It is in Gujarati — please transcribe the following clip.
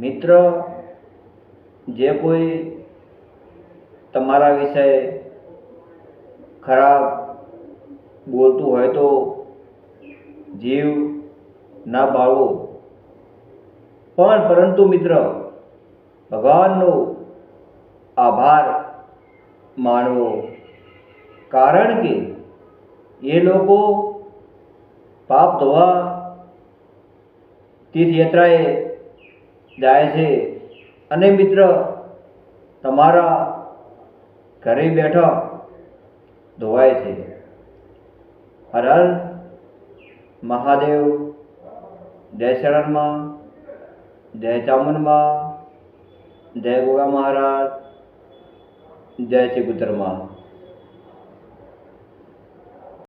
મિત્ર જે કોઈ તમારા વિશે ખરાબ બોલતું હોય તો જીવ ના બાળવો, પરંતુ મિત્ર ભગવાનનો આભાર માનવો, કારણ કે એ લોકો પાપ ધોવા તીર્થયાત્રાએ જાય છે અને મિત્ર તમારા ઘરે બેઠા ધોવાય છે। હર હર મહાદેવ। જય શરણમાં, જય ચામુંડમાં, જય ગોગા મહારાજ, જય શ્રી ગુતરમાં।